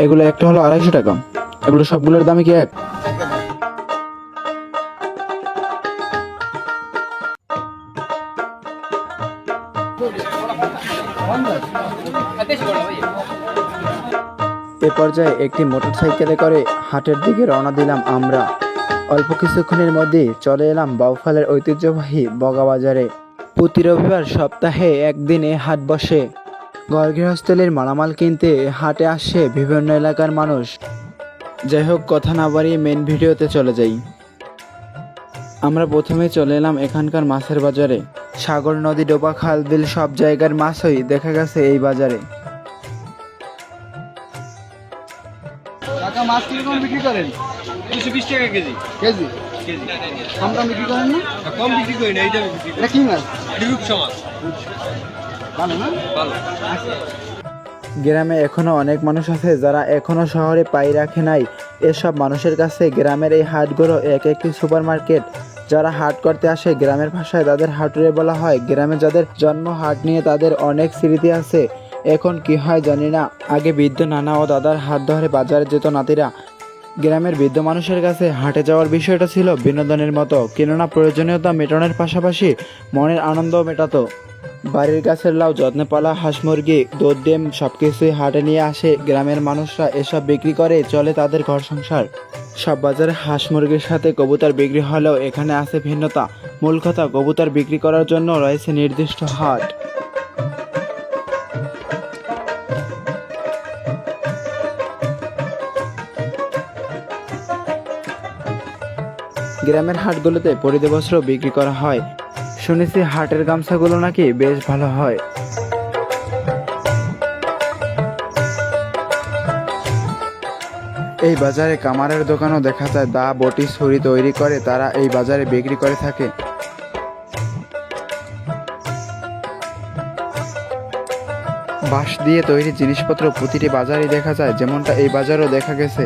এগুলো একটা হলো 250 টাকা। এগুলো সবগুলোর দামই কি এক? এ পর্যায়ে একটি মোটরসাইকেলে করে হাটের দিকে রওনা দিলাম আমরা। অল্প কিছুক্ষণের মধ্যেই চলে এলাম বাউফলের ঐতিহ্যবাহী বগাবাজারে। প্রতি রবিবার সপ্তাহে একদিনে হাট বসে। ঘর গৃহস্থলীর মালামাল কিনতে হাটে আসে বিভিন্ন এলাকার মানুষ। যাই হোক, কথা না বাড়িয়ে মেন ভিডিওতে চলে যাই। আমরা প্রথমে চলে এলাম এখানকার মাছের বাজারে। সাগর, নদী, ডোবা, খাল, বিল সব জায়গার মাছই দেখা গেছে এই বাজারে। কাকা মাছ কিরকম বিক্রি করেন? 220 টাকা কেজি। কেজি কেজি কম দাম বিক্রি করেন না? কম বিক্রি করি না, এইটা বিক্রি করি। এটা কি মাছ? রূপসা মাছ ভালো না? ভালো। গ্রামে এখনো অনেক মানুষ আছে যারা এখনো শহরে পাই রাখে নাই। এসব মানুষের কাছে গ্রামের এই হাটগুলো এক একটি সুপার মার্কেট। যারা হাট করতে আসে গ্রামের ভাষায় তাদের হাটুরে বলা হয়। গ্রামে যাদের জন্ম, হাট নিয়ে তাদের অনেক স্মৃতি আছে। এখন কি হয় জানি না। আগে বৃদ্ধ নানা ও দাদার হাত ধরে বাজারে যেত নাতিরা। গ্রামের বৃদ্ধ মানুষের কাছে হাটে যাওয়ার বিষয়টা ছিল বিনোদনের মতো। কেননা প্রয়োজনীয়তা মেটানোর পাশাপাশি মনের আনন্দও মেটাতো। বাড়ির গাছের লাউ, যত্নে পালা হাঁস মুরগি, দুধ, ডিম সবকিছুই হাটে নিয়ে আসে গ্রামের মানুষরা। এসব বিক্রি করে চলে তাদের ঘর সংসার। সব বাজারে হাঁস মুরগির সাথে কবুতর বিক্রি হলেও এখানে আছে ভিন্নতা। মূল কথা, কবুতর বিক্রি করার জন্য রয়েছে নির্দিষ্ট হাট। গ্রামের হাটগুলোতে পরিধি বস্ত্র বিক্রি করা হয়। শুনেছি হাটের গামছাগুলো নাকি বেশ ভালো হয়। এই বাজারে কামারের দোকানও দেখা যায়। দা, বটি, ছুরি তৈরি করে তারা এই বাজারে বিক্রি করে থাকে। বাঁশ দিয়ে তৈরি জিনিসপত্র প্রতিটি বাজারেই দেখা যায়, যেমনটা এই বাজারও দেখা গেছে।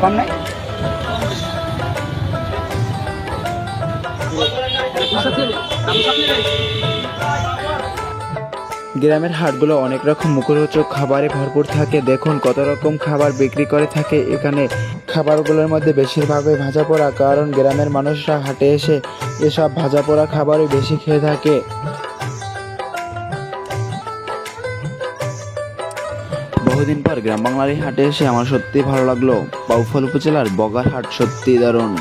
কম নাই? গ্রামের হাটগুলো অনেক রকম মুখরোচক খাবারে ভরপুর থাকে। দেখুন কত রকম খাবার বিক্রি করে থাকে এখানে। খাবারগুলোর মধ্যে বেশিরভাগই ভাজা পোড়া, কারণ গ্রামের মানুষরা হাটে এসে এসব ভাজা পোড়া খাবারই বেশি খেয়ে থাকে। বহুদিন পর গ্রাম বাংলার এই হাটে এসে আমার সত্যি ভালো লাগলো। বাউফল উপজেলার বগার হাট সত্যি দারুণ।